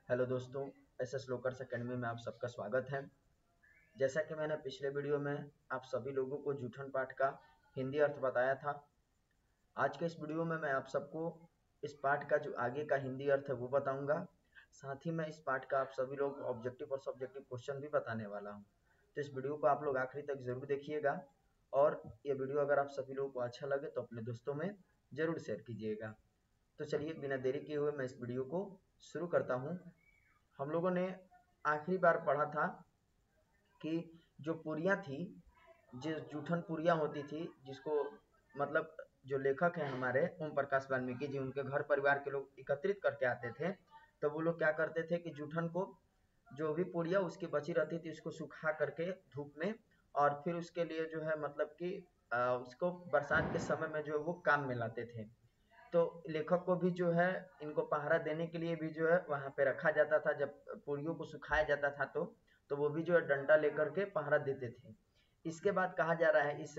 Hello दोस्तों, SS लोकर्स academy में आप सबका स्वागत है। जैसा कि मैंने पिछले वीडियो में आप सभी लोगों को जूठन पाठ का हिंदी अर्थ बताया था, आज के इस वीडियो में मैं आप सबको इस पाठ का जो आगे का हिंदी अर्थ है वो बताऊंगा। साथ ही मैं इस पाठ का आप सभी लोग ऑब्जेक्टिव और सब्जेक्टिव क्वेश्चन भी बताने वाला हूँ। तो इस वीडियो को आप लोग आखिरी तक जरूर देखिएगा और ये वीडियो अगर आप सभी लोगों को अच्छा लगे तो अपने दोस्तों में जरूर शेयर कीजिएगा। तो चलिए बिना देरी किए हुए मैं इस वीडियो को शुरू करता हूँ। हम लोगों ने आखिरी बार पढ़ा था कि जो पुरियाँ थी, जिस जूठन पुरियाँ होती थी, जिसको मतलब जो लेखक हैं हमारे ओम प्रकाश वाल्मीकि जी, उनके घर परिवार के लोग एकत्रित करके आते थे। तो वो लोग क्या करते थे कि जूठन को, जो भी पुड़िया उसकी बची रहती थी, उसको सुखा करके धूप में, और फिर उसके लिए जो है मतलब कि उसको बरसात के समय में जो है वो काम में लाते थे। तो लेखक को भी जो है इनको पहरा देने के लिए भी जो है वहाँ पे रखा जाता था। जब पूरियों को सुखाया जाता था तो वो भी जो है डंडा लेकर के पहरा देते थे। इसके बाद कहा जा रहा है इस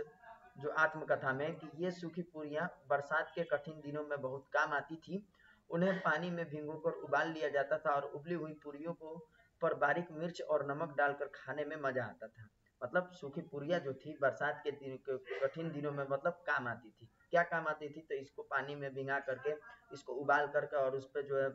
जो आत्मकथा में कि ये सूखी पूरियाँ बरसात के कठिन दिनों में बहुत काम आती थी। उन्हें पानी में भिगोकर उबाल लिया जाता था और उबली हुई पूरियों को पर बारीक मिर्च और नमक डालकर खाने में मजा आता था। मतलब सूखी पूरियाँ जो थी बरसात के दिन के कठिन दिनों में मतलब काम आती थी। क्या काम आती थी? तो इसको पानी में भिगा करके, इसको उबाल करके और उस पर जो है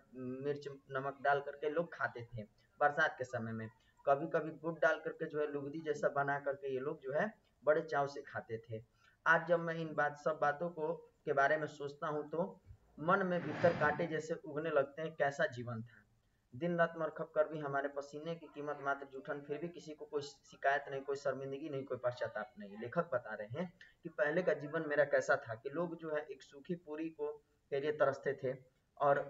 मिर्च नमक डाल करके लोग खाते थे बरसात के समय में। कभी कभी गुड़ डाल करके जो है लुगदी जैसा बना करके ये लोग जो है बड़े चाव से खाते थे। आज जब मैं इन सब बातों को के बारे में सोचता हूँ तो मन में भीतर कांटे जैसे उगने लगते हैं। कैसा जीवन था! दिन रात मरखप कर भी हमारे पसीने की कीमत मात्र जूठन, फिर भी किसी को कोई शिकायत नहीं, कोई शर्मिंदगी नहीं, कोई पश्चाताप नहीं। लेखक बता रहे हैं कि पहले का जीवन मेरा कैसा था कि लोग जो है एक सूखी पूरी को के लिए तरसते थे, और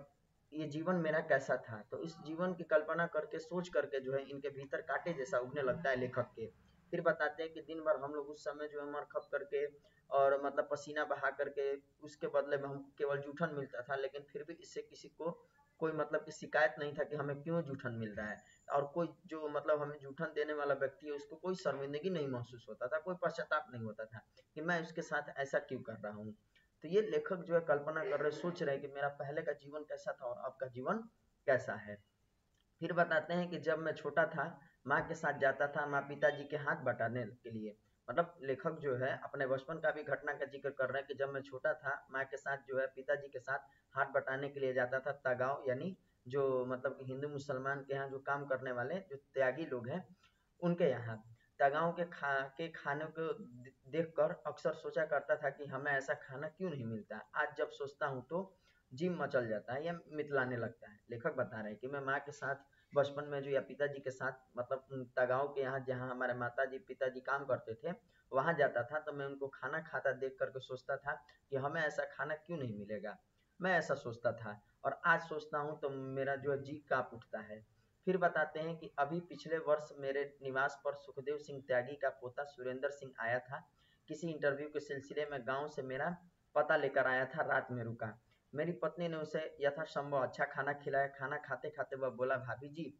ये जीवन मेरा कैसा था। तो इस जीवन की कल्पना करके सोच करके जो है इनके भीतर कांटे जैसा उगने लगता है लेखक के। फिर बताते हैं कि दिन भर हम लोग उस समय जो है मरखप करके और मतलब पसीना बहा करके, उसके बदले में हमको केवल जूठन मिलता था, लेकिन फिर भी इससे किसी को कोई मतलब की शिकायत नहीं था कि हमें क्यों जूठन मिल रहा है। और कोई जो मतलब हमें जूठन देने वाला व्यक्ति है उसको कोई शर्मिंदगी नहीं महसूस होता था, कोई पश्चाताप नहीं होता था कि मैं उसके साथ ऐसा क्यों कर रहा हूँ। तो ये लेखक जो है कल्पना कर रहे, सोच रहे हैं कि मेरा पहले का जीवन कैसा था और अब का जीवन कैसा है। फिर बताते हैं कि जब मैं छोटा था, माँ के साथ जाता था माँ पिताजी के हाथ बटाने के लिए। मतलब लेखक जो है अपने बचपन का भी घटना का जिक्र कर रहे हैं कि जब मैं छोटा था माँ के साथ जो है पिताजी के साथ हाथ बटाने के लिए जाता था तगाँव, यानी जो मतलब कि हिंदू मुसलमान के यहाँ जो काम करने वाले जो त्यागी लोग हैं उनके यहाँ। तगाँव के खाने को देख कर अक्सर सोचा करता था कि हमें ऐसा खाना क्यों नहीं मिलता। आज जब सोचता हूँ तो जी मचल जाता है या मितलाने लगता है। लेखक बता रहे हैं कि मैं माँ के साथ बचपन में जो या पिताजी के साथ मतलब तगाँव के यहाँ जहाँ हमारे माताजी पिताजी काम करते थे वहाँ जाता था, तो मैं उनको खाना खाता देख करके सोचता था कि हमें ऐसा खाना क्यों नहीं मिलेगा। मैं ऐसा सोचता था और आज सोचता हूँ तो मेरा जो है जी काँप उठता है। फिर बताते हैं कि अभी पिछले वर्ष मेरे निवास पर सुखदेव सिंह त्यागी का पोता सुरेंद्र सिंह आया था। किसी इंटरव्यू के सिलसिले में गांव से मेरा पता लेकर आया था, रात में रुका। मेरी पत्नी ने उसे यथासंभव अच्छा खाना खिलाया। खाना खाते खाते वह बोला, भाभी जी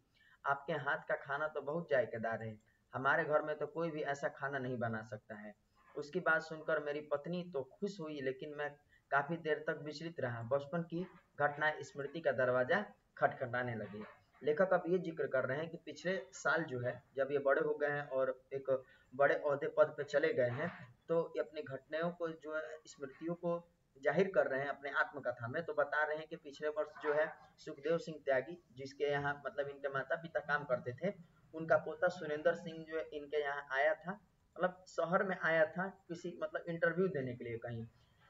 आपके हाथ का खाना तो बहुत जायकेदार है, हमारे घर में तो कोई भी ऐसा खाना नहीं बना सकता है। उसकी बात सुनकर मेरी पत्नी तो खुश हुई, लेकिन मैं काफी देर तक विचलित रहा। बचपन की घटना स्मृति का दरवाजा खटखटाने लगी। लेखक अब ये जिक्र कर रहे हैं कि पिछले साल जो है जब ये बड़े हो गए हैं और एक बड़े ओहदे पद पे चले गए हैं, तो ये अपनी घटनाओं को जो है स्मृतियों को जाहिर कर रहे हैं अपने आत्मकथा में। तो बता रहे हैं कि पिछले वर्ष जो है सुखदेव सिंह त्यागी, जिसके यहाँ मतलब इनके माता पिता काम करते थे, उनका पोता सुरेंद्र सिंह जो है इनके यहाँ आया था। मतलब शहर में आया था किसी मतलब इंटरव्यू देने के लिए कहीं,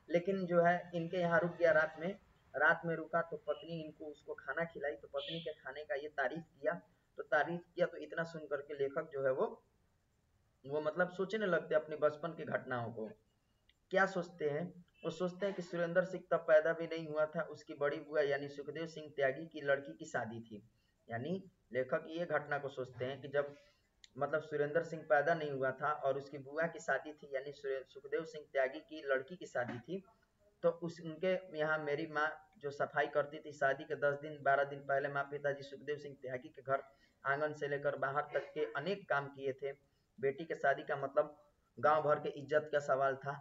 लेकिन जो है इनके यहाँ रुक गया। रात में रुका तो पत्नी इनको उसको खाना खिलाई। तो पत्नी के खाने का ये तारीफ किया तो इतना सुन करके लेखक जो है वो मतलब सोचने लगते अपनी बचपन की घटनाओं को। क्या सोचते हैं? वो सोचते हैं कि सुरेंद्र सिंह तब पैदा भी नहीं हुआ था, उसकी बड़ी बुआ यानी सुखदेव सिंह त्यागी की लड़की की शादी थी। यानी लेखक ये घटना को सोचते हैं कि जब मतलब सुरेंद्र सिंह पैदा नहीं हुआ था और उसकी बुआ की शादी थी, यानी सुखदेव सिंह त्यागी की लड़की की शादी थी। तो उस उनके यहाँ मेरी माँ जो सफाई करती थी, शादी के 10 दिन 12 दिन पहले माँ पिताजी सुखदेव सिंह त्यागी के घर आंगन से लेकर बाहर तक के अनेक काम किए थे। बेटी के शादी का मतलब गांव भर के इज्जत का सवाल था।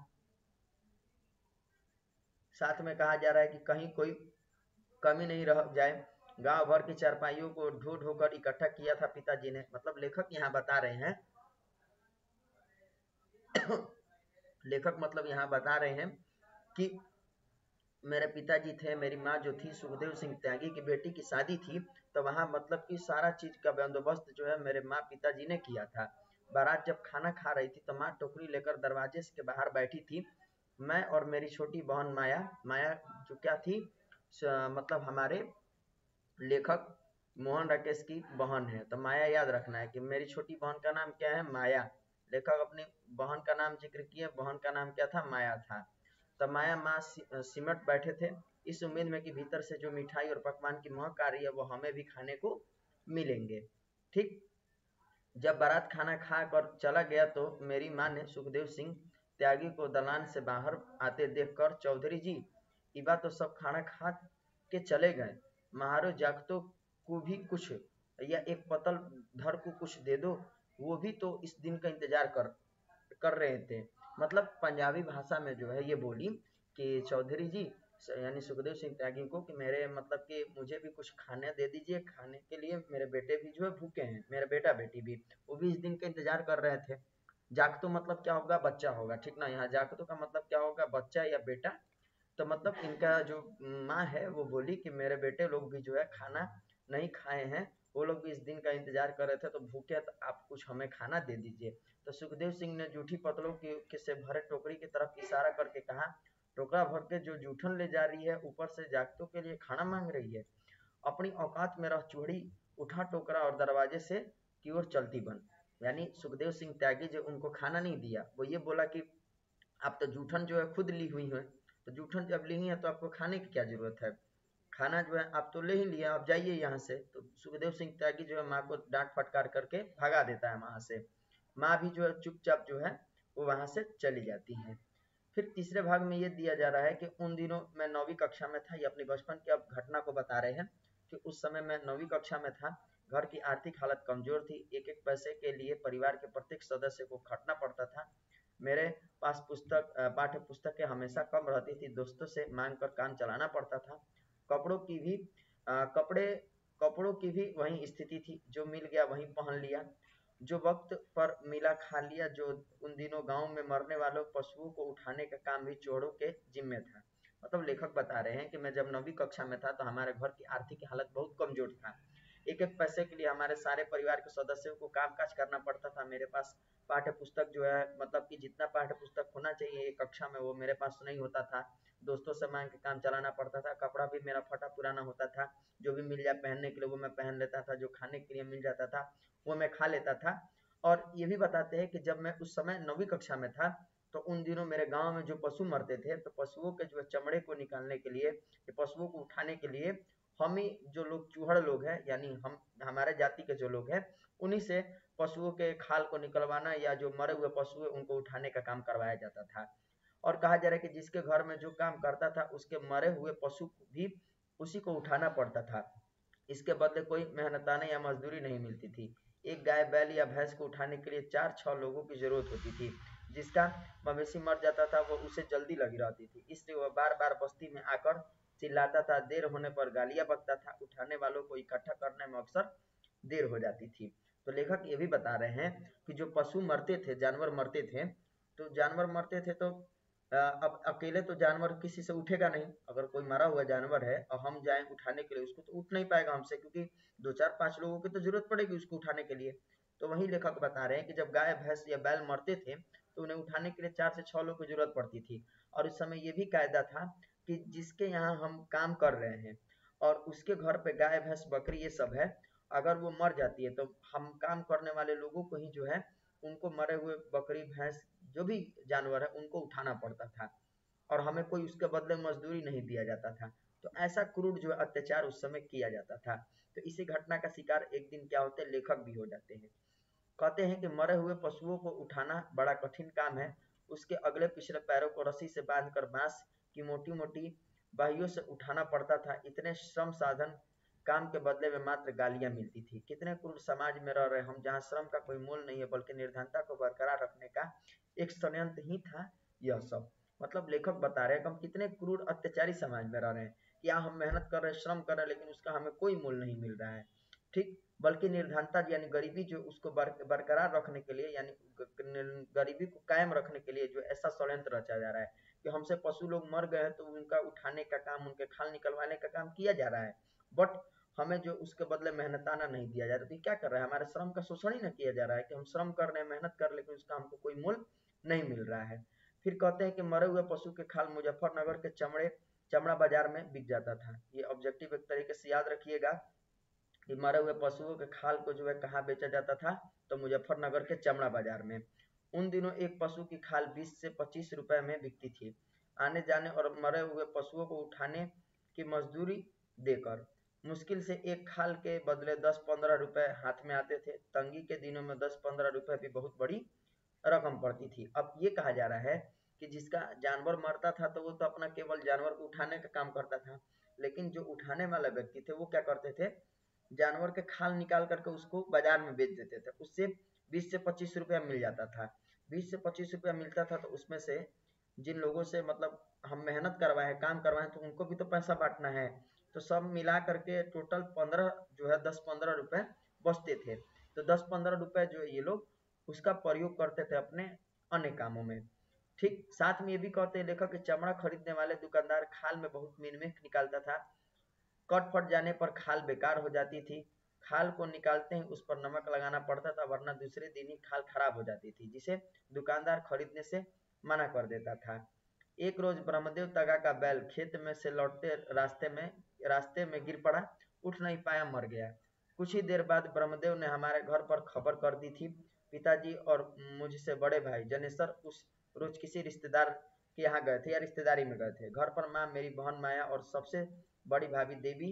साथ में कहा जा रहा है कि कहीं कोई कमी नहीं रह जाए, गांव भर की चारपाइयों को ढो ढो कर इकट्ठा किया था पिताजी ने। मतलब लेखक यहाँ बता रहे हैं लेखक मतलब यहाँ बता रहे हैं कि मेरे पिताजी थे, मेरी माँ जो थी सुखदेव सिंह त्यागी की बेटी की शादी थी, तो वहाँ मतलब कि सारा चीज का बंदोबस्त जो है मेरे माँ पिताजी ने किया था। बारात जब खाना खा रही थी तो माँ टोकरी लेकर दरवाजे के बाहर बैठी थी। मैं और मेरी छोटी बहन माया, माया जो क्या थी, मतलब हमारे लेखक मोहन राकेश की बहन है। तो माया याद रखना है कि मेरी छोटी बहन का नाम क्या है, माया। लेखक अपनी बहन का नाम जिक्र किए, बहन का नाम क्या था, माया था। तो माया माँ सिमट बैठे थे, इस उम्मीद में कि भीतर से जो मिठाई और पकवान की महक आ रही है वो हमें भी खाने को मिलेंगे। ठीक, जब बारात खाना खा कर चला गया तो मेरी माँ ने सुखदेव सिंह त्यागी को दलान से बाहर आते देखकर, चौधरी जी इबा तो सब खाना खा के चले गए, महारो जागतो को भी कुछ या एक पतल धर को कुछ दे दो, वो भी तो इस दिन का इंतजार कर रहे थे। मतलब पंजाबी भाषा में जो है ये बोली कि चौधरी जी यानी सुखदेव सिंह त्यागी को कि मेरे मतलब कि मुझे भी कुछ खाने दे दीजिए, खाने के लिए मेरे बेटे भी जो है भूखे हैं, मेरा बेटा बेटी भी, वो भी इस दिन का इंतजार कर रहे थे। जागतो मतलब क्या होगा, बच्चा होगा, ठीक ना। यहाँ जागतो का मतलब क्या होगा, बच्चा या बेटा। तो मतलब इनका जो माँ है वो बोली कि मेरे बेटे लोग भी जो है खाना नहीं खाए हैं, वो लोग भी इस दिन का इंतजार कर रहे थे, तो भूखे हैं, तो आप कुछ हमें खाना दे दीजिए। तो सुखदेव सिंह ने जूठी पतलों की से भरे टोकरी की तरफ इशारा करके कहा, टोकरा भर के जो जूठन ले जा रही है, ऊपर से जागतों के लिए खाना मांग रही है, अपनी औकात में रह चूड़ी, उठा टोकरा और दरवाजे से की ओर चलती बन। यानी सुखदेव सिंह त्यागी जो उनको खाना नहीं दिया, वो ये बोला कि आप तो जूठन जो है खुद ली हुई है, तो जूठन जब ली है तो आपको खाने की क्या जरूरत है, खाना जो है आप तो ले ही लिया, आप जाइए यहाँ से। तो सुखदेव सिंह त्यागी जो है माँ को डांट फटकार करके भगा देता है वहां से। माँ भी जो है चुपचाप जो है वो वहां से चली जाती है। फिर तीसरे भाग में ये दिया जा रहा है कि उन दिनों मैं 9वीं कक्षा में था, ये अपनी बचपन की अब घटना को बता रहे हैं कि उस समय मैं 9वीं कक्षा में था। घर की आर्थिक हालत कमजोर थी, एक एक पैसे के लिए परिवार के प्रत्येक सदस्य को खटना पड़ता था। मेरे पास पाठ्य पुस्तकें हमेशा कम रहती थी, दोस्तों से मांग कर काम चलाना पड़ता था। कपड़ों की भी कपड़े कपड़ों की भी वही स्थिति थी, जो मिल गया वही पहन लिया, जो वक्त पर मिला खा लिया। जो उन दिनों गांव में मरने वालों पशुओं को उठाने का काम भी चोरों के जिम्मे था। मतलब लेखक बता रहे हैं कि मैं जब 9वीं कक्षा में था तो हमारे घर की आर्थिक हालत बहुत कमजोर था, एक एक पैसे के लिए हमारे सारे परिवार के सदस्यों को कामकाज करना पड़ता था। मेरे पास पाठ्य पुस्तक जो है मतलब कि जितना पाठ्य पुस्तक होना चाहिए एक कक्षा में वो मेरे पास नहीं होता था, दोस्तों से मांग के काम चलाना पड़ता था। कपड़ा भी मेरा फटा पुराना होता था, जो भी मिल जाए पहनने के लिए वो मैं पहन लेता था, जो खाने के लिए मिल जाता था वो मैं खा लेता था। और ये भी बताते हैं कि जब मैं उस समय 9वीं कक्षा में था तो उन दिनों मेरे गांव में जो पशु मरते थे तो पशुओं के जो चमड़े को निकालने के लिए, पशुओं को उठाने के लिए हम ही जो लोग चूहड़ लोग हैं, यानी हम हमारे जाति के जो लोग हैं, उन्हीं से पशुओं के खाल को निकलवाना या जो मरे हुए पशु है उनको उठाने का काम करवाया जाता था। और कहा जा रहा है कि जिसके घर में जो काम करता था उसके मरे हुए पशु भी उसी को उठाना पड़ता था, इसके बदले कोई मेहनताना या मजदूरी नहीं मिलती थी। एक गाय बैल या भैंस को उठाने के लिए 4-6 लोगों की जरूरत होती थी, जिसका मवेशी मर जाता था वो उसे जल्दी लगी रहती थी, इसलिए वह बार बार बस्ती में आकर चिल्लाता था, देर होने पर गालियां बकता था, उठाने वालों को इकट्ठा करने में अक्सर देर हो जाती थी। तो लेखक ये भी बता रहे हैं कि जो पशु मरते थे, जानवर मरते थे, तो जानवर मरते थे तो अब अकेले तो जानवर किसी से उठेगा नहीं, अगर कोई मरा हुआ जानवर है और हम जाएं उठाने के लिए उसको तो उठ नहीं पाएगा हमसे, क्योंकि 2-4-5 लोगों की तो जरूरत पड़ेगी उसको उठाने के लिए। तो वही लेखक बता रहे हैं कि जब गाय भैंस या बैल मरते थे तो उन्हें उठाने के लिए 4 से 6 लोग की जरूरत पड़ती थी। और उस समय ये भी कायदा था कि जिसके यहाँ हम काम कर रहे हैं और उसके घर पे गाय भैंस बकरी ये सब है, अगर वो मर जाती है तो हम काम करने वाले लोगों को ही जो है उनको मरे हुए बकरी भैंस जो भी जानवर है उनको उठाना पड़ता था, और हमें कोई उसके बदले मजदूरी नहीं दिया जाता था। तो ऐसा क्रूर जो अत्याचार उस समय किया जाता था। तो इसी घटना का शिकार एक दिन क्या होते हैं, लेखक भी हो जाते हैं। कहते हैं कि मरे हुए पशुओं को उठाना बड़ा कठिन काम है, उसके अगले पिछले पैरों को रस्सी से बांधकर बांस की मोटी मोटी बाहियों से उठाना पड़ता था। इतने श्रम साधन काम के बदले में मात्र गालियां मिलती थी। कितने क्रूर समाज में रह रहे हम, जहाँ श्रम का कोई मोल नहीं है बल्कि निर्धनता को बरकरार रखने का एक षड्यंत्र ही था यह सब। मतलब लेखक बता रहे हैं कि हम कितने क्रूर अत्याचारी समाज में रह रहे हैं, क्या हम मेहनत कर रहे हैं, श्रम कर रहे हैं, लेकिन उसका हमें कोई मूल नहीं मिल रहा है, ठीक। बल्कि निर्धनता यानी गरीबी जो उसको बरकरार रखने के लिए, यानी गरीबी को कायम रखने के लिए जो ऐसा षड्यंत्र रचा जा रहा है कि हमसे पशु लोग मर गए हैं तो उनका उठाने का काम, उनके खाल निकलवाने का काम किया जा रहा है, बट हमें जो उसके बदले मेहनताना नहीं दिया जा रहा। तो क्या कर रहा है, हमारे श्रम का शोषण ही ना किया जा रहा है कि हम श्रम कर रहे हैं, मेहनत कर, लेकिन उसका हमको कोई मूल नहीं मिल रहा है। फिर कहते हैं कि मरे हुए पशु के खाल मुजफ्फरनगर के चमड़ा बाजार में बिक जाता था। ये ऑब्जेक्टिव एक तरीके से याद रखिएगा कि मरे हुए पशुओं के खाल को जो है कहाँ बेचा जाता था, तो मुजफ्फरनगर के चमड़ा बाजार में। उन दिनों एक पशु की खाल 20 से 25 रुपए में बिकती थी। आने जाने और मरे हुए पशुओं को उठाने की मजदूरी देकर मुश्किल से एक खाल के बदले 10-15 रुपए हाथ में आते थे। तंगी के दिनों में 10-15 रुपए भी बहुत बड़ी रकम पड़ती थी। अब ये कहा जा रहा है कि जिसका जानवर मरता था तो वो तो अपना केवल जानवर को उठाने का काम करता था, लेकिन जो उठाने वाला व्यक्ति थे वो क्या करते थे, जानवर के खाल निकाल करके उसको बाजार में बेच देते थे। उससे 20 से 25 रुपया मिल जाता था। 20 से 25 रुपया मिलता था तो उसमें से जिन लोगों से मतलब हम मेहनत करवाए, काम करवाए, तो उनको भी तो पैसा बांटना है। तो सब मिला करके टोटल 15 जो है 10-15 रुपए बचते थे। तो 10-15 रुपए जो है ये लोग उसका प्रयोग करते थे अपने अन्य कामों में, ठीक। साथ में ये भी कहते हैं लेखक कि चमड़ा खरीदने वाले दुकानदार खाल में बहुत मिनमेख निकालता था। कट फट जाने पर खाल बेकार हो जाती थी। खाल को निकालते ही उस पर नमक लगाना पड़ता था, वरना दूसरे दिन ही खाल खराब हो जाती थी, जिसे दुकानदार खरीदने से मना कर देता था। एक रोज ब्रह्मदेव तगा का बैल खेत में से लौटते रास्ते में गिर पड़ा, उठ नहीं पाया, मर गया। कुछ ही देर बाद ब्रह्मदेव ने हमारे घर पर खबर कर दी थी। पिताजी और मुझसे बड़े भाई जनेश्वर उस रोज किसी रिश्तेदार के यहाँ गए थे या रिश्तेदारी में गए थे। घर पर माँ, मेरी बहन माया और सबसे बड़ी भाभी देवी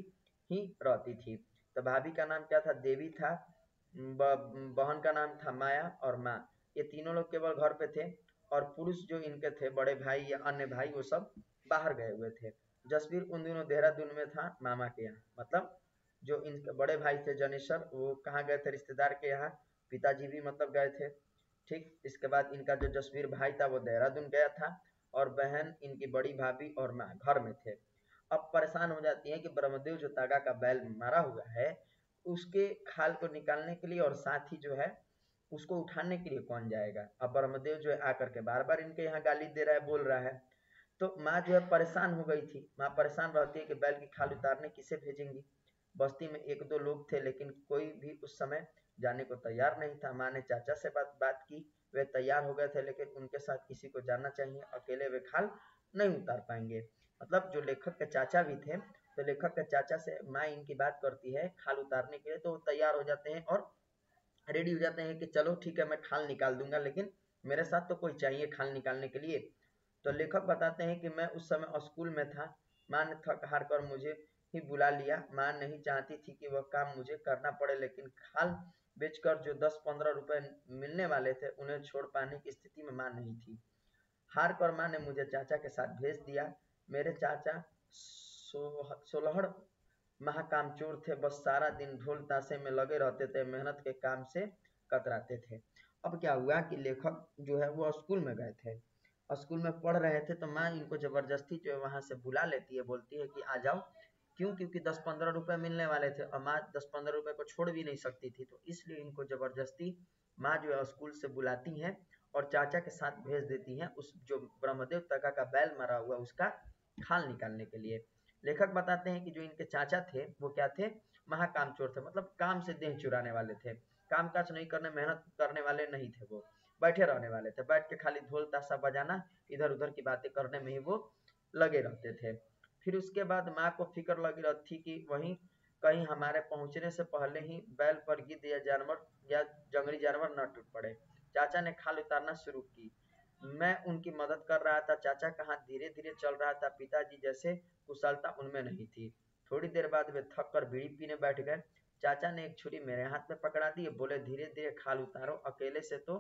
ही रहती थी। तो भाभी का नाम क्या था, देवी था, बहन का नाम था माया, और माँ, ये तीनों लोग केवल घर पे थे। और पुरुष जो इनके थे, बड़े भाई या अन्य भाई, वो सब बाहर गए हुए थे। जसवीर उन दिनों देहरादून में था मामा के यहाँ, मतलब जो इनके बड़े भाई थे जनेश्वर, वो कहाँ गए थे, रिश्तेदार के यहाँ। पिताजी भी मतलब गए थे, ठीक। इसके बाद इनका जो जसवीर भाई था वो देहरादून गया था, और बहन इनकी बड़ी भाभी और माँ घर में थे। अब परेशान हो जाती है कि ब्रह्मदेव जो तागा का बैल मारा हुआ है उसके खाल को निकालने के लिए और साथ ही जो है उसको उठाने के लिए कौन जाएगा। अब ब्रह्मदेव जो है आकर के बार बार इनके यहाँ गाली दे रहा है, बोल रहा है। तो माँ जो है परेशान हो गई थी। माँ परेशान रहती है कि बैल की खाल उतारने किसे भेजेंगी। बस्ती में एक दो लोग थे, लेकिन कोई भी उस समय जाने को तैयार नहीं था। माँ ने चाचा से बात की, वे तैयार हो गए थे, लेकिन उनके साथ किसी को जाना चाहिए, अकेले वे खाल नहीं उतार पाएंगे। मतलब जो लेखक के चाचा भी थे, तो लेखक के चाचा से माँ इनकी बात करती है खाल उतारने के लिए, तो वो तैयार हो जाते हैं और रेडी हो जाते हैं कि चलो ठीक है, मैं खाल निकाल दूंगा, लेकिन मेरे साथ तो कोई चाहिए खाल निकालने के लिए। तो लेखक बताते हैं कि मैं उस समय स्कूल में था। माँ ने थक हार कर मुझे ही बुला लिया। माँ नहीं चाहती थी कि वह काम मुझे करना पड़े, लेकिन खाल बेचकर जो 10-15 रुपए मिलने वाले थे उन्हें छोड़ पाने की स्थिति में माँ नहीं थी। हार कर माँ ने मुझे चाचा के साथ भेज दिया। मेरे चाचा सोलहड़ महाकामचोर थे, बस सारा दिन ढोल ताशे में लगे रहते थे, मेहनत के काम से कतराते थे। अब क्या हुआ कि लेखक जो है वो स्कूल में गए थे, स्कूल में पढ़ रहे थे, तो माँ इनको जबरदस्ती जो है वहां से बुला लेती है, बोलती है कि आ जाओ। क्यों, क्योंकि 10-15 रुपए मिलने वाले थे और माँ 10-15 रुपए को छोड़ भी नहीं सकती थी, तो इसलिए इनको जबरदस्ती माँ जो है स्कूल से बुलाती हैं और चाचा के साथ भेज देती हैं उस जो ब्रह्मदेव तका का बैल मरा हुआ उसका खाल निकालने के लिए। लेखक बताते हैं कि जो इनके चाचा थे वो क्या थे, महाकामचोर थे, मतलब काम से देह चुराने वाले थे, काम काज नहीं करने, मेहनत करने वाले नहीं थे, वो बैठे रहने वाले थे, बैठ के खाली ढोल ताशा बजाना, इधर उधर की बातें करने में ही वो लगे रहते थे। फिर उसके बाद माँ को फिक्र लगी रहती थी कि वहीं कहीं हमारे पहुंचने से पहले ही बैल पर गिद्ध या जंगली जानवर न टूट पड़े। चाचा ने खाल उतारना शुरू की, मैं उनकी मदद कर रहा था। चाचा का हाथ धीरे धीरे चल रहा था, पिताजी जैसे कुशलता उनमें नहीं थी। थोड़ी देर बाद वे थक कर बीड़ी पीने बैठ गए। चाचा ने एक छुरी मेरे हाथ में पकड़ा दी, बोले धीरे धीरे खाल उतारो, अकेले से तो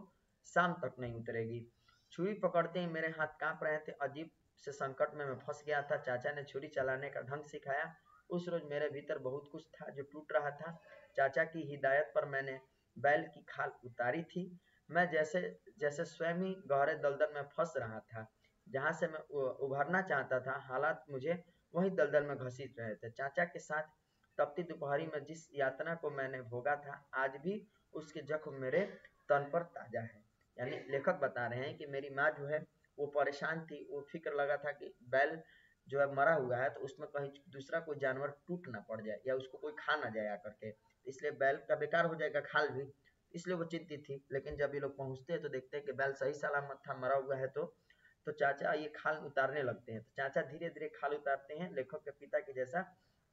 शाम तक नहीं उतरेगी। छुरी पकड़ते ही मेरे हाथ कांप रहे थे, अजीब से संकट में मैं फंस गया था। चाचा ने छुरी चलाने का ढंग सिखाया। उस रोज मेरे भीतर बहुत कुछ था जो टूट रहा था। चाचा की हिदायत पर मैंने बैल की खाल उतारी थी। मैं जैसे जैसे स्वयं ही गहरे दलदल में फंस रहा था, जहां से मैं उभरना चाहता था। हालात मुझे वही दलदल में घसीट रहे थे। चाचा के साथ तपती दोपहरी में जिस यातना को मैंने भोगा था, आज भी उसके जख्म मेरे तन पर ताजा है। यानी लेखक बता रहे हैं कि मेरी माँ जो है वो परेशान थी, वो फिक्र लगा था कि बैल जो है मरा हुआ है तो उसमें कहीं दूसरा कोई जानवर टूट ना पड़ जाए या उसको कोई खा ना जाए आकर के, इसलिए बैल का बेकार हो जाएगा खाल भी, इसलिए वो चिंतित थी। लेकिन जब ये लोग पहुंचते हैं तो देखते हैं कि बैल सही सलामत था, मरा हुआ है। तो चाचा ये खाल उतारने लगते हैं। तो चाचा धीरे धीरे खाल उतारते हैं, लेखक के पिता के जैसा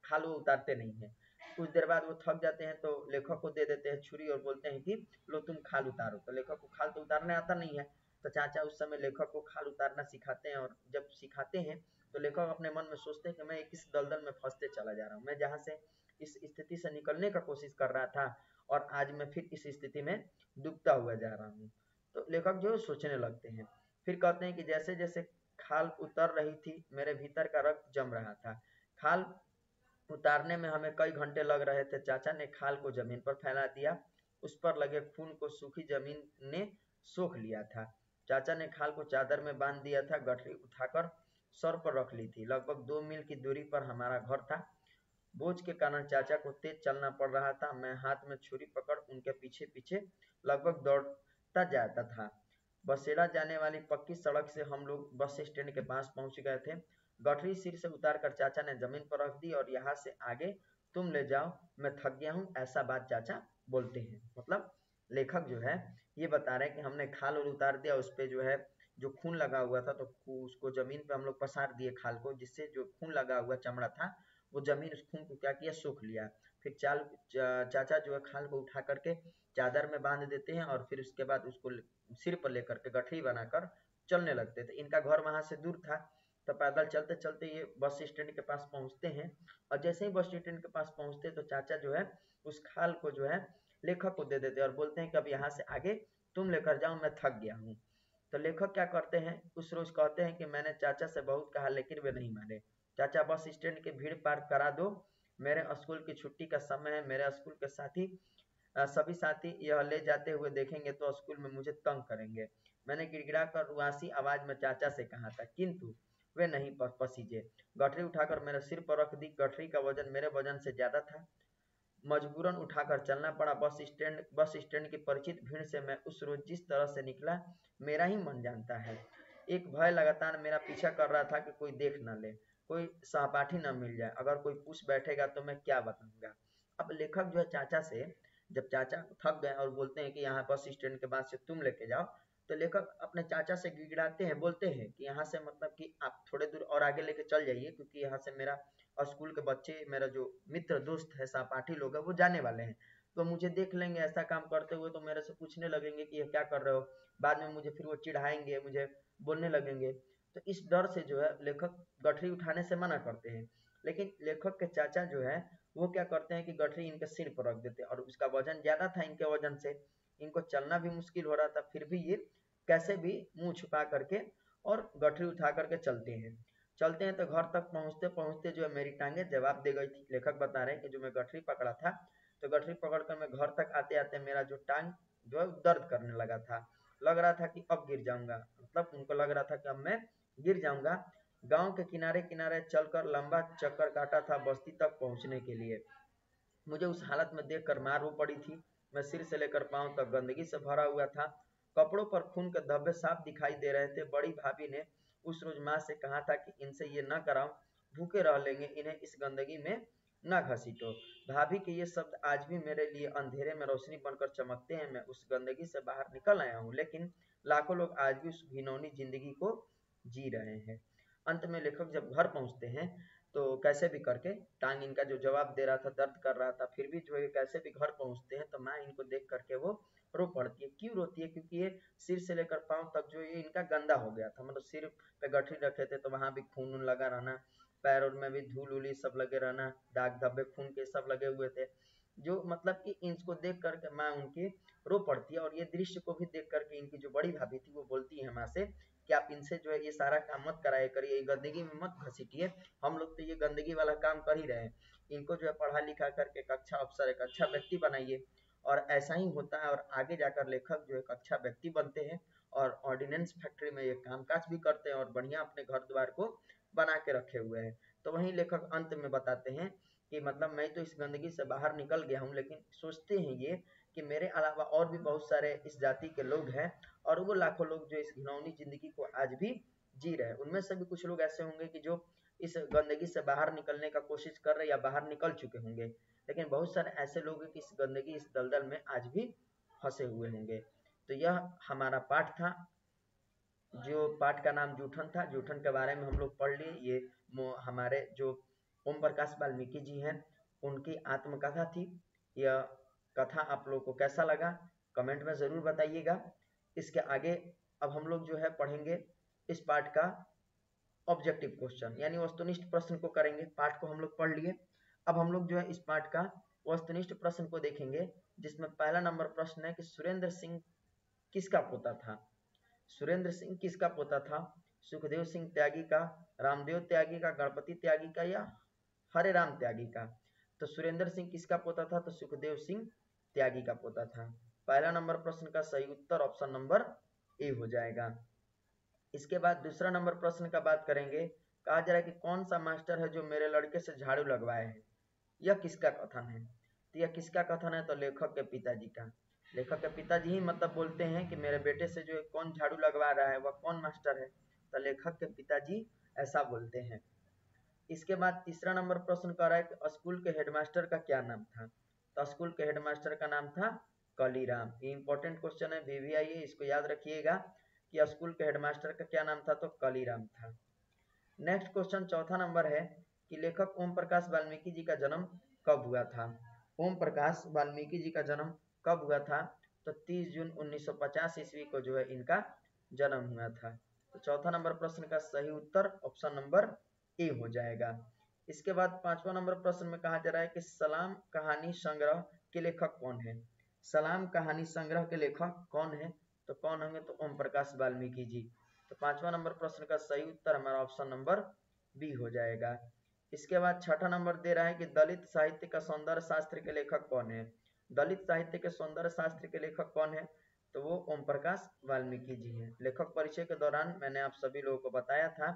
खाल वो उतारते नहीं है। कुछ देर बाद वो थक जाते हैं तो लेखक को दे देते हैं छुरी और बोलते हैं कि लो तुम खाल उतारो। तो लेखक को खाल तो उतारने आता नहीं है, तो चाचा उस समय लेखक को खाल उतारना सिखाते हैं। और जब सिखाते हैं तो लेखक अपने मन में सोचते हैं कि मैं किस दलदल में फंसते चला जा रहा हूँ, मैं जहाँ से इस स्थिति से निकलने का कोशिश कर रहा था और आज मैं फिर इस स्थिति में डूबता हुआ जा रहा हूँ। तो लेखक जो सोचने लगते हैं, फिर कहते हैं कि जैसे जैसे खाल उतर रही थी मेरे भीतर का रक्त जम रहा था। खाल उतारने में हमें कई घंटे लग रहे थे। चाचा ने खाल को जमीन पर फैला दिया, उस पर लगे खून को सूखी जमीन ने सोख लिया था। चाचा ने खाल को चादर में बांध दिया था, गठरी उठाकर सर पर रख ली थी। लगभग 2 मील की दूरी पर हमारा घर था। बोझ के कारण चाचा को तेज चलना पड़ रहा था। मैं हाथ में छुरी पकड़ उनके पीछे पीछे लगभग दौड़ता जाता था। बसेरा जाने वाली पक्की सड़क से हम लोग बस स्टैंड के पास पहुंच गए थे। गठरी सिर से उतारकर चाचा ने जमीन पर रख दी और यहाँ से आगे तुम ले जाओ, मैं थक गया हूँ, ऐसा बात चाचा बोलते हैं। मतलब लेखक जो है ये बता रहे हैं कि हमने खाल और उतार दिया, उस पे जो है जो खून लगा हुआ था तो उसको जमीन पे हम लोग पसार दिए खाल को, जिससे जो खून लगा हुआ चमड़ा था वो जमीन उस खून को क्या किया, सूख लिया। फिर चाचा जो है खाल को उठा करके चादर में बांध देते हैं और फिर उसके बाद उसको सिर पर लेकर के गठरी बनाकर चलने लगते थे। इनका घर वहां से दूर था, तो पैदल चलते चलते ये बस स्टैंड के पास पहुंचते हैं। और जैसे ही बस स्टैंड के पास पहुंचते तो चाचा जो है उस खाल को जो है लेखक को दे देते और बोलते हैं कि अब यहाँ से आगे तुम लेकर जाओ, मैं थक गया हूँ। तो लेखक क्या करते हैं, उस रोज कहते हैं कि मैंने चाचा से बहुत कहा लेकिन वे नहीं माने। चाचा बस स्टैंड की भीड़ पार करा दो, मेरे स्कूल की छुट्टी का समय है। मेरे स्कूल के साथी सभी साथी यह ले जाते हुए देखेंगे तो स्कूल में मुझे तंग करेंगे। मैंने गिड़गिड़ा कर रुआसी आवाज में चाचा से कहा था, किंतु वे नहीं पसीजे। गठरी उठाकर मेरे सिर पर रख दी। गठरी का वजन मेरे वजन से ज्यादा था, मजबूरन उठाकर चलना पड़ा। बस स्टैंड की परिचित भीड़ से मैं उस रोज जिस तरह से निकला मेरा ही मन जानता है। एक भय लगातार मेरा पीछा कर रहा था कि कोई देख न ले, कोई सहपाठी न मिल जाए, अगर कोई पूछ बैठेगा तो मैं क्या बताऊंगा। अब लेखक जो है चाचा से, जब चाचा थक गए और बोलते हैं कि यहाँ बस स्टैंड के बाद से तुम लेके जाओ, तो लेखक अपने चाचा से गिड़गिड़ाते हैं, बोलते हैं कि यहाँ से मतलब कि आप थोड़े दूर और आगे लेके चल जाइए, क्योंकि यहाँ से मेरा और स्कूल के बच्चे, मेरा जो मित्र दोस्त है, सहपाठी लोग हैं, वो जाने वाले हैं। तो मुझे देख लेंगे ऐसा काम करते हुए तो मेरे से पूछने लगेंगे कि ये क्या कर रहे हो, बाद में मुझे फिर वो चिढ़ाएंगे, मुझे बोलने लगेंगे। तो इस डर से जो है लेखक गठरी उठाने से मना करते हैं। लेकिन लेखक के चाचा जो है वो क्या करते हैं कि गठरी इनके सिर पर रख देते हैं और उसका वजन ज्यादा था इनके वजन से, इनको चलना भी मुश्किल हो रहा था, फिर भी ये कैसे भी मुंह छुपा करके और गठरी उठा करके चलते हैं। तो घर तक पहुंचते पहुंचते जो है मेरी टांगे जवाब दे गई थी। लेखक बता रहे हैं कि जो मैं गठरी पकड़ा था, तो गठरी पकड़कर मैं घर तक आते आते मेरा जो टांग जो है दर्द करने लगा था। लग रहा था कि अब गिर जाऊंगा, मतलब उनको लग रहा था कि अब मैं गिर जाऊंगा। गांव के किनारे किनारे चलकर लंबा चक्कर काटा था बस्ती तक पहुंचने के लिए। मुझे उस हालत में देखकर मार हो पड़ी थी। मैं सिर से लेकर पांव तक गंदगी से भरा हुआ था, कपड़ों पर खून के धब्बे साफ दिखाई दे रहे थे। बड़ी भाभी ने उस रोज माँ से कहा था कि इनसे ये न कराओ, भूखे रह लेंगे, इन्हें इस गंदगी में न घसीटो। भाभी के ये शब्द आज भी मेरे लिए अंधेरे में रोशनी बनकर चमकते हैं। मैं उस गंदगी से बाहर निकल आया हूँ, लेकिन लाखों लोग आज भी उस घिनौनी जिंदगी को जी रहे हैं। अंत में लेखक जब घर पहुंचते हैं तो कैसे भी करके, टांग इनका जो जवाब दे रहा था, दर्द कर रहा था, फिर भी जो है कैसे भी घर पहुंचते हैं तो माँ इनको देख करके वो रो पड़ती है। क्यों रोती है? क्योंकि ये सिर से लेकर पांव तक जो ये इनका गंदा हो गया था, मतलब सिर पे गठरी रखे थे तो वहां भी खून लगा रहना, पैरों में भी धूल उली सब लगे रहना, दाग धब्बे खून के सब लगे हुए थे। जो मतलब कि इनको देख करके माँ उनकी रो पड़ती है। और ये दृश्य को भी देख करके इनकी जो बड़ी भाभी थी वो बोलती है माँ से कि आप इनसे जो है ये सारा काम मत कराया करिए, गंदगी में मत घसीटिए, हम लोग तो ये गंदगी वाला काम कर ही रहे हैं। इनको जो है पढ़ा लिखा करके एक अच्छा अफसर, एक अच्छा व्यक्ति बनाइए। और ऐसा ही होता है और आगे जाकर लेखक जो है एक अच्छा व्यक्ति बनते हैं और ऑर्डिनेंस फैक्ट्री में ये काम काज भी करते हैं और बढ़िया अपने घर द्वार को बना के रखे हुए हैं। तो वहीं लेखक अंत में बताते हैं कि मतलब मैं तो इस गंदगी से बाहर निकल गया हूँ, लेकिन सोचते हैं ये कि मेरे अलावा और भी बहुत सारे इस जाति के लोग हैं और वो लाखों लोग जो इस घिनौनी जिंदगी को आज भी जी रहे हैं। उनमें से भी कुछ लोग ऐसे होंगे कि जो इस गंदगी से बाहर निकलने का कोशिश कर रहे या बाहर निकल चुके होंगे, लेकिन बहुत सारे ऐसे लोग हैं कि इस गंदगी इस दलदल में आज भी फंसे हुए होंगे। तो यह हमारा पाठ था, जो पाठ का नाम जूठन था। जूठन के बारे में हम लोग पढ़ लिए। ये हमारे जो ओम प्रकाश वाल्मीकि जी हैं उनकी आत्मकथा थी। यह कथा आप लोग को कैसा लगा कमेंट में ज़रूर बताइएगा। इसके आगे अब हम लोग जो है पढ़ेंगे इस पाठ का ऑब्जेक्टिव क्वेश्चन, यानी वस्तुनिष्ठ प्रश्न को करेंगे। पाठ को हम लोग पढ़ लिए, अब हम लोग जो है इस पाठ का वस्तुनिष्ठ प्रश्न को देखेंगे, जिसमें पहला नंबर प्रश्न है कि सुरेंद्र सिंह किसका पोता था। सुरेंद्र सिंह किसका पोता था? सुखदेव सिंह त्यागी का, रामदेव त्यागी का, गणपति त्यागी का या हरे राम त्यागी का? तो सुरेंद्र सिंह किसका पोता था? तो सुखदेव सिंह त्यागी का पोता था। पहला नंबर प्रश्न का सही उत्तर ऑप्शन नंबर ए हो जाएगा। इसके बाद दूसरा नंबर प्रश्न का बात करेंगे। कहा जा रहा है कि कौन सा मास्टर है जो मेरे लड़के से झाड़ू लगवाए है? यह किसका कथन है? तो यह किसका कथन है? तो लेखक के पिताजी का। लेखक के पिताजी ही मतलब बोलते हैं कि मेरे बेटे से जो कौन झाड़ू लगवा रहा है वह कौन मास्टर है? तो लेखक के पिताजी ऐसा बोलते हैं। इसके बाद तीसरा नंबर प्रश्न कर रहा है कि स्कूल के हेडमास्टर का क्या नाम था? तो स्कूल के हेडमास्टर का नाम था कलीराम। ये इंपॉर्टेंट क्वेश्चन है, VVI है, इसको याद रखिएगा कि स्कूल के हेडमास्टर का क्या नाम था? तो कलीराम था। नेक्स्ट क्वेश्चन चौथा नंबर है कि लेखक ओम प्रकाश वाल्मीकि जी का जन्म कब हुआ था? ओम प्रकाश वाल्मीकि जी का जन्म कब हुआ था? तो 30 जून 1950 ईस्वी को जो है इनका जन्म हुआ था। तो चौथा नंबर प्रश्न का सही उत्तर ऑप्शन नंबर ए हो जाएगा। इसके बाद पांचवा नंबर प्रश्न में कहा जा रहा है कि सलाम कहानी संग्रह के लेखक कौन है? सलाम कहानी संग्रह के लेखक कौन है? तो कौन होंगे? तो ओम प्रकाश वाल्मीकि जी। तो पांचवा नंबर प्रश्न का सही उत्तर हमारा ऑप्शन नंबर बी हो जाएगा। इसके बाद छठा नंबर दे रहा है कि दलित साहित्य का सौंदर्य शास्त्र के लेखक कौन है? दलित साहित्य के सौंदर्य शास्त्र के लेखक कौन है? तो वो ओम प्रकाश वाल्मीकि जी हैं। लेखक परिचय के दौरान मैंने आप सभी लोगों को बताया था,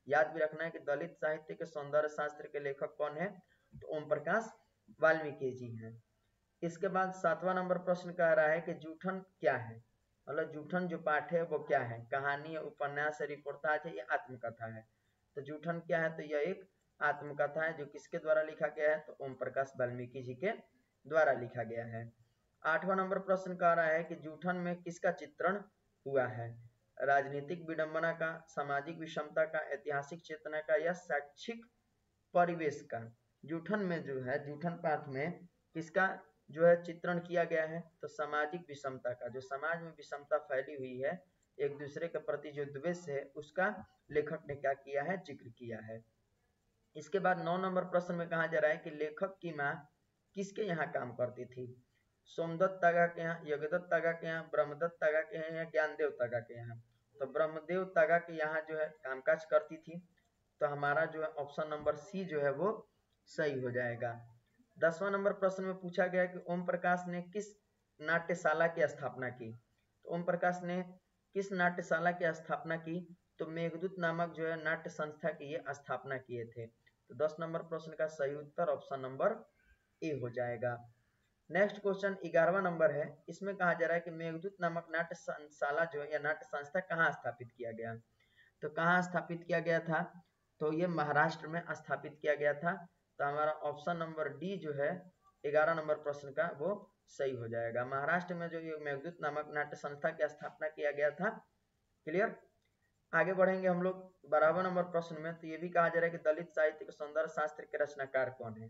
याद भी रखना है कि दलित साहित्य के सौंदर्य शास्त्र के लेखक कौन है? तो ओम प्रकाश वाल्मीकि जी हैं। इसके बाद सातवां नंबर प्रश्न कह रहा है कि जूठन क्या है? मतलब जूठन जो पाठ है वो क्या है? कहानी, उपन्यास, रिपोर्टाज है या आत्मकथा है? तो जूठन क्या है? तो यह एक आत्मकथा है जो किसके द्वारा लिखा गया है? तो ओम प्रकाश वाल्मीकि जी के द्वारा लिखा गया है। आठवां नंबर प्रश्न कह रहा है कि जूठन में किसका चित्रण हुआ है? राजनीतिक विडंबना का, सामाजिक विषमता का, ऐतिहासिक चेतना का या शैक्षिक परिवेश का? जूठन में जो है, जूठन पाठ में किसका जो है चित्रण किया गया है? तो सामाजिक विषमता का। जो समाज में विषमता फैली हुई है, एक दूसरे के प्रति जो द्वेष है, उसका लेखक ने क्या किया है? जिक्र किया है। इसके बाद 9 नंबर प्रश्न में कहा जा रहा है कि लेखक की माँ किसके यहाँ काम करती थी? सोमदत्त तागा के यहाँ, यज्ञदत्त तागा के यहाँ, ब्रह्मदत्त तागा के यहाँ या ज्ञानदेव तागा के यहाँ? तो ब्रह्मदेव तागा के यहाँ जो है कामकाज करती थी। तो हमारा जो है ऑप्शन नंबर सी जो है वो सही हो जाएगा। 10वां नंबर प्रश्न में पूछा गया कि ओम प्रकाश ने किस नाट्यशाला की स्थापना की? तो ओम प्रकाश ने किस नाट्यशाला की स्थापना की? तो मेघदूत नामक जो है नाट्य संस्था की ये स्थापना किए थे। तो 10 नंबर प्रश्न का सही उत्तर ऑप्शन नंबर ए हो जाएगा। नेक्स्ट क्वेश्चन 11वां नंबर है। इसमें कहा जा रहा है कि मेघदूत नामक नाट्यशाला जो है या नाट्य संस्था कहाँ स्थापित किया गया? तो कहाँ स्थापित किया गया था? तो ये महाराष्ट्र में स्थापित किया गया था। तो हमारा ऑप्शन नंबर डी जो है 11 नंबर प्रश्न का वो सही हो जाएगा। महाराष्ट्र में जो ये मेघदूत नामक नाट्य संस्था की स्थापना किया गया था। क्लियर? आगे बढ़ेंगे हम लोग 12वां नंबर प्रश्न में। तो ये भी कहा जा रहा है कि दलित साहित्य के सौंदर्य शास्त्र के रचनाकार कौन है?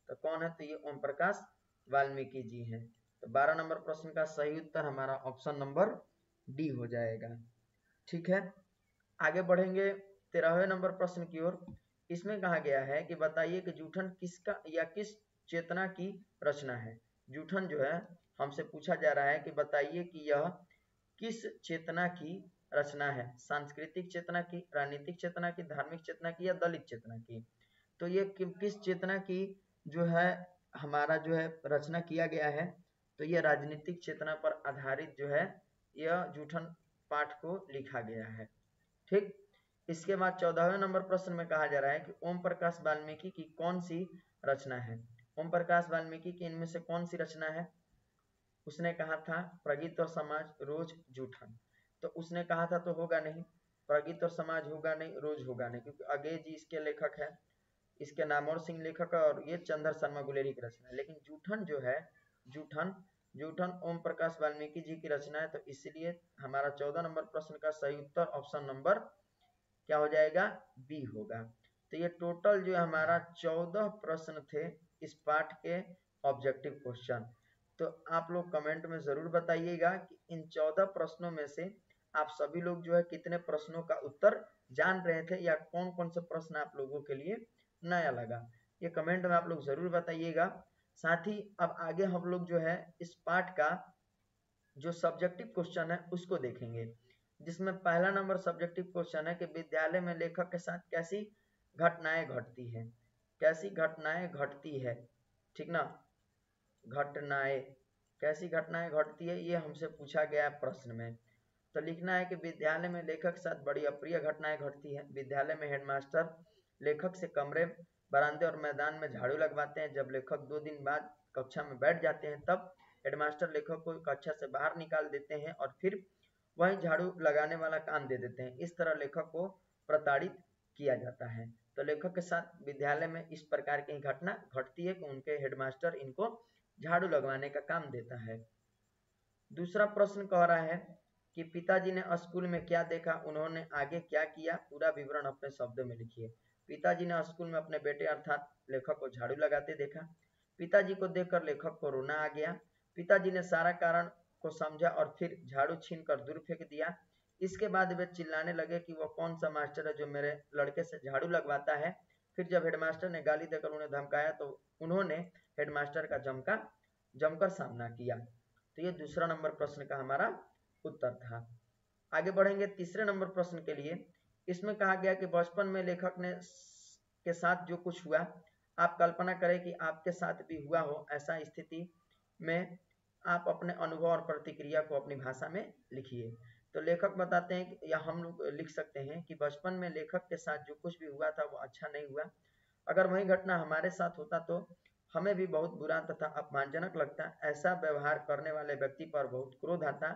तो कौन है? तो ये ओम प्रकाश वाल्मीकि जी हैं। तो 12 नंबर प्रश्न का सही उत्तर हमारा ऑप्शन नंबर डी हो जाएगा। ठीक है, आगे बढ़ेंगे 13वें नंबर प्रश्न की ओर। इसमें कहा गया है कि बताइए कि जूठन किसका या किस चेतना की रचना है? जूठन जो है हमसे पूछा जा रहा है कि बताइए कि यह किस चेतना की रचना है? सांस्कृतिक चेतना की, राजनीतिक चेतना की, धार्मिक चेतना की या दलित चेतना की? तो ये किस चेतना की जो है हमारा जो है रचना किया गया है? तो ये राजनीतिक चेतना पर आधारित जो है यह जूठन पाठ को लिखा गया है। ठीक, इसके बाद 14वें नंबर प्रश्न में कहा जा रहा है कि ओम प्रकाश वाल्मीकि की कौन सी रचना है। ओम प्रकाश वाल्मीकि की इनमें से कौन सी रचना है। उसने कहा था प्रगीत और समाज, रोज, जूठन। तो उसने कहा था तो होगा नहीं, प्रगीत और समाज होगा नहीं, रोज होगा नहीं, क्योंकि अगे जी इसके लेखक है, इसके नामवर सिंह लेखक है और ये चंद्र शर्मा गुलेरी की रचना है। लेकिन जूठन जो है, जूठन जूठन ओम प्रकाश वाल्मीकि जी की रचना है। तो इसलिए हमारा 14 नंबर प्रश्न का सही उत्तर ऑप्शन नंबर क्या हो जाएगा, बी होगा। तो ये टोटल जो हमारा 14 प्रश्न थे इस पाठ के ऑब्जेक्टिव क्वेश्चन। तो आप लोग कमेंट में जरूर बताइएगा कि इन 14 प्रश्नों में से आप सभी लोग जो है कितने प्रश्नों का उत्तर जान रहे थे या कौन कौन से प्रश्न आप लोगों के लिए नया लगा, ये कमेंट में आप लोग जरूर बताइएगा। साथ ही अब आगे हम लोग जो है इस पाठ का जो सब्जेक्टिव क्वेश्चन है उसको देखेंगे, जिसमें पहला नंबर सब्जेक्टिव क्वेश्चन है कि विद्यालय में लेखक के साथ कैसी घटनाएं घटती है, कैसी घटनाएं घटती है, ठीक ना, घटनाएं, कैसी घटनाएं घटती है ये हमसे पूछा गया प्रश्न में। तो लिखना है कि विद्यालय में लेखक के साथ बड़ी अप्रिय घटनाएं घटती है। विद्यालय में हेडमास्टर लेखक से कमरे, बरामदे और मैदान में झाड़ू लगवाते हैं। जब लेखक 2 दिन बाद कक्षा में बैठ जाते हैं तब हेडमास्टर लेखक को कक्षा से बाहर निकाल देते हैं और फिर वही झाड़ू लगाने वाला काम दे देते हैं। इस तरह लेखक को प्रताड़ित किया जाता है। तो लेखक के साथ विद्यालय में इस प्रकार की घटना घटती है कि उनके हेडमास्टर इनको झाड़ू लगवाने का काम देता है। दूसरा प्रश्न कह रहा है कि पिताजी ने स्कूल में क्या देखा, उन्होंने आगे क्या किया, पूरा विवरण अपने शब्दों में लिखिए। पिताजी ने स्कूल में अपने बेटे अर्थात लेखक को झाड़ू लगाते देखा। पिताजी को देखकर लेखक को रोना आ गया। पिताजी ने सारा कारण को समझा और फिर झाड़ू छीनकर दूर फेंक दिया। इसके बाद वे चिल्लाने लगे कि वह कौन सा मास्टर है जो मेरे लड़के से झाड़ू लगवाता है। फिर जब हेडमास्टर ने गाली देकर उन्हें धमकाया तो उन्होंने हेडमास्टर का जमकर सामना किया। तो ये दूसरा नंबर प्रश्न का हमारा उत्तर था। आगे बढ़ेंगे तीसरे नंबर प्रश्न के लिए। इसमें कहा गया कि बचपन में लेखक ने के साथ जो कुछ हुआ, आप कल्पना करें कि आपके साथ भी हुआ हो। ऐसा स्थिति में आप अपने अनुभव और प्रतिक्रिया को अपनी भाषा में लिखिए। तो लेखक बताते हैं कि या हम लोग लिख सकते हैं कि बचपन में लेखक के साथ जो कुछ भी हुआ था वो अच्छा नहीं हुआ। अगर वही घटना हमारे साथ होता तो हमें भी बहुत बुरा तथा अपमानजनक लगता। ऐसा व्यवहार करने वाले व्यक्ति पर बहुत क्रोध आता।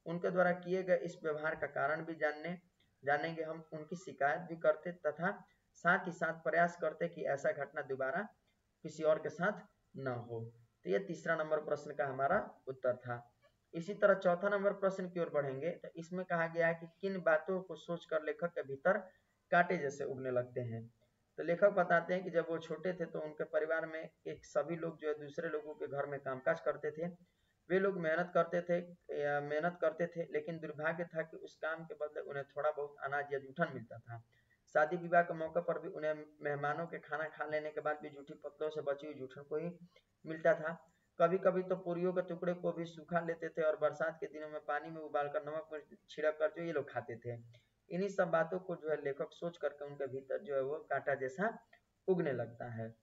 उनके द्वारा किए गए इस व्यवहार का कारण भी जानेंगे हम, उनकी शिकायत भी करते तथा साथ ही साथ प्रयास करते कि ऐसा घटना दोबारा किसी और के साथ न हो। तो ये तीसरा नंबर प्रश्न का हमारा उत्तर था। इसी तरह चौथा नंबर प्रश्न की ओर बढ़ेंगे। तो इसमें कहा गया है कि किन बातों को सोचकर लेखक के भीतर कांटे जैसे उगने लगते हैं। तो लेखक बताते हैं कि जब वो छोटे थे तो उनके परिवार में एक सभी लोग जो है दूसरे लोगों के घर में कामकाज करते थे। वे लोग मेहनत करते थे, लेकिन दुर्भाग्य था कि उस काम के बदले उन्हें थोड़ा बहुत अनाज या जूठन मिलता था। शादी विवाह के मौके पर भी उन्हें मेहमानों के खाना खा लेने के बाद भी जूठी पत्तलों से बची हुई जूठन को ही मिलता था। कभी कभी तो पूरियों के टुकड़े को भी सूखा लेते थे और बरसात के दिनों में पानी में उबालकर नमक मिर्च छिड़क कर जो ये लोग खाते थे। इन्हीं सब बातों को जो है लेखक सोच करके उनके भीतर जो है वो कांटा जैसा उगने लगता है।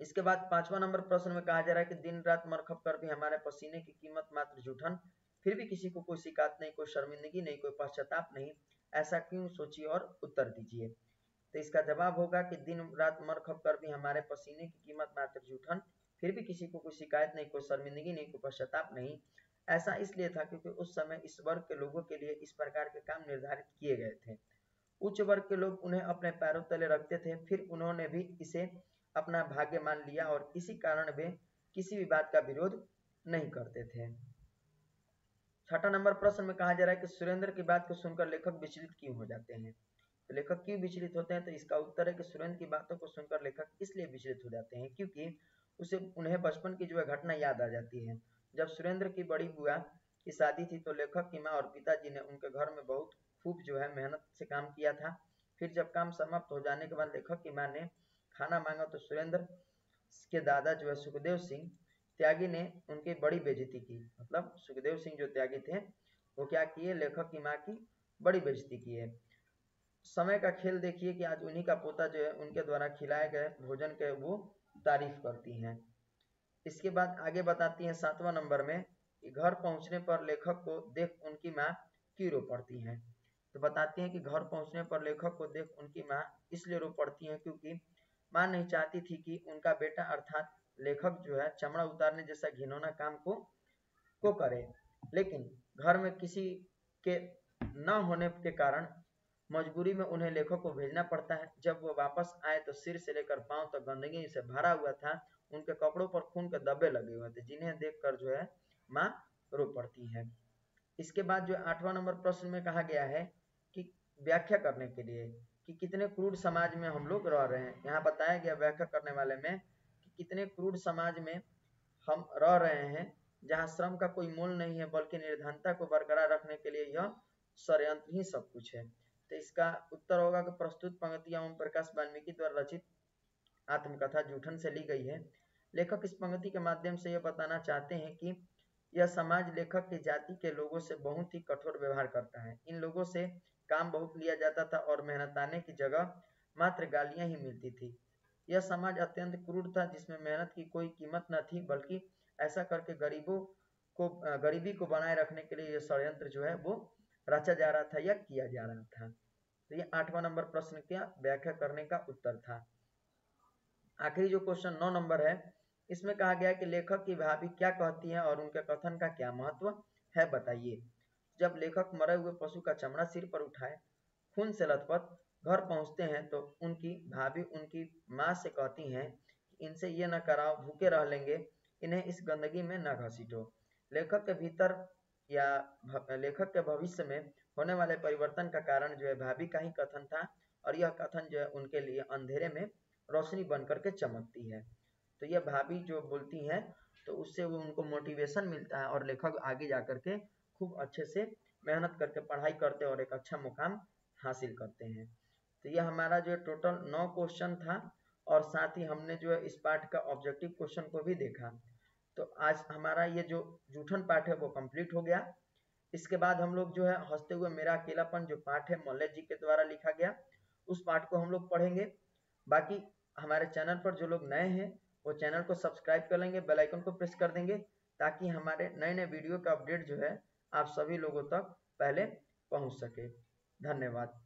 इसके बाद 5वां नंबर प्रश्न में कहा जा रहा है कि दिन रात मरखप कर भी हमारे पसीने की कीमत मात्र जूठन, फिर भी किसी को कोई शिकायत नहीं, कोई शर्मिंदगी नहीं, कोई पश्चाताप नहीं, ऐसा क्यों, सोचिए और उत्तर दीजिए। तो इसका जवाब होगा कि दिन रात मरखप कर भी हमारे पसीने की कीमत मात्र जूठन, फिर भी किसी को कोई शिकायत नहीं, कोई शर्मिंदगी नहीं, कोई पश्चाताप नहीं। ऐसा इसलिए था क्योंकि उस समय इस वर्ग के लोगों के लिए इस प्रकार के काम निर्धारित किए गए थे। उच्च वर्ग के लोग उन्हें अपने पैरों तले रखते थे, फिर उन्होंने भी इसे अपना भाग्य मान लिया और इसी कारण वे किसी भी बात का विरोध नहीं करते थे। छठा नंबर प्रश्न में कहा जा रहा है कि सुरेंद्र की बात को सुनकर लेखक विचलित क्यों हो जाते हैं। तो लेखक क्यों विचलित होते हैं, तो इसका उत्तर है कि सुरेंद्र की बातों को सुनकर लेखक इसलिए विचलित हो जाते हैं क्योंकि उन्हें बचपन की जो है घटना याद आ जाती है। जब सुरेंद्र की बड़ी बुआ की शादी थी तो लेखक की माँ और पिताजी ने उनके घर में बहुत खूब जो है मेहनत से काम किया था। फिर जब काम समाप्त हो जाने के बाद लेखक की माँ ने खाना मांगा तो सुरेंद्र के दादा जो है सुखदेव सिंह त्यागी ने उनकी बड़ी बेइज्जती की। मतलब सुखदेव सिंह जो त्यागी थे वो क्या किए, लेखक की माँ की बड़ी बेइज्जती किए। समय का खेल देखिए कि आज उन्हीं का पोता जो है उनके द्वारा खिलाए गए भोजन के वो तारीफ करती हैं। इसके बाद आगे बताती हैं 7वां नंबर में कि घर पहुंचने पर लेखक को देख उनकी माँ क्यों रो पड़ती हैं। तो बताती हैं कि घर पहुंचने पर लेखक को देख उनकी माँ इसलिए रो पड़ती है क्योंकि माँ नहीं चाहती थी कि उनका बेटा अर्थात लेखक जो है चमड़ा उतारने जैसा घिनौना काम को करे। लेकिन घर में किसी के न होने के कारण मजबूरी में उन्हें लेखक को भेजना पड़ता है। जब वो वापस आए तो सिर से लेकर पांव तक गंदगी से भरा हुआ था। उनके कपड़ों पर खून के धब्बे लगे हुए थे जिन्हें देखकर जो है माँ रो पड़ती है। इसके बाद जो 8वां नंबर प्रश्न में कहा गया है कि व्याख्या करने के लिए कि कितने क्रूर समाज में हम लोग रह रहे हैं। यहाँ बताया गया व्याख्या करने वाले में कि कितने क्रूर समाज में हम रह रहे हैं जहाँ श्रम का कोई मोल नहीं है बल्कि निर्धनता को बरकरार रखने के लिए यह षड्यंत्र ही सब कुछ है। तो इसका उत्तर होगा कि प्रस्तुत पंक्तियां ओम प्रकाश वाल्मीकि द्वारा रचित आत्मकथा जूठन से ली गई है। लेखक इस पंक्ति के माध्यम से यह बताना चाहते हैं कि यह समाज लेखक की जाति के लोगों से बहुत ही कठोर व्यवहार करता है। इन लोगों से काम बहुत लिया जाता था और मेहनताने की जगह मात्र गालियां ही मिलती थी। यह समाज अत्यंत क्रूर था जिसमें मेहनत की कोई कीमत न थी बल्कि ऐसा करके गरीबी को बनाए रखने के लिए यह षड्यंत्र जो है वो रचा जा रहा था या किया जा रहा था। तो ये 8वां नंबर प्रश्न का व्याख्या करने का उत्तर था। आखिरी जो क्वेश्चन 9 नंबर है इसमें कहा गया है कि लेखक की भाभी क्या कहती है और उनके कथन का क्या महत्व है बताइए। जब लेखक मरे हुए पशु का चमड़ा सिर पर उठाए खून से लथपथ घर पहुंचते हैं तो उनकी भाभी उनकी माँ से कहती हैं कि इनसे ये न कराओ, भूखे रह लेंगे, इन्हें इस गंदगी में न घसीटो। लेखक के भीतर या लेखक के भविष्य में होने वाले परिवर्तन का कारण जो है भाभी का ही कथन था और यह कथन जो है उनके लिए अंधेरे में रोशनी बन करके चमकती है। तो यह भाभी जो बोलती हैं तो उससे वो उनको मोटिवेशन मिलता है और लेखक आगे जा करके खूब अच्छे से मेहनत करके पढ़ाई करते हैं और एक अच्छा मुकाम हासिल करते हैं। तो यह हमारा जो टोटल 9 क्वेश्चन था और साथ ही हमने जो है इस पाठ का ऑब्जेक्टिव क्वेश्चन को भी देखा। तो आज हमारा ये जो जूठन पाठ है वो कंप्लीट हो गया। इसके बाद हम लोग जो है हंसते हुए मेरा अकेलापन जो पाठ है मल्लेश जी के द्वारा लिखा गया उस पाठ को हम लोग पढ़ेंगे। बाकी हमारे चैनल पर जो लोग नए हैं वो चैनल को सब्सक्राइब कर लेंगे, बेल आइकन को प्रेस कर देंगे ताकि हमारे नए नए वीडियो का अपडेट जो है आप सभी लोगों तक पहले पहुंच सके। धन्यवाद।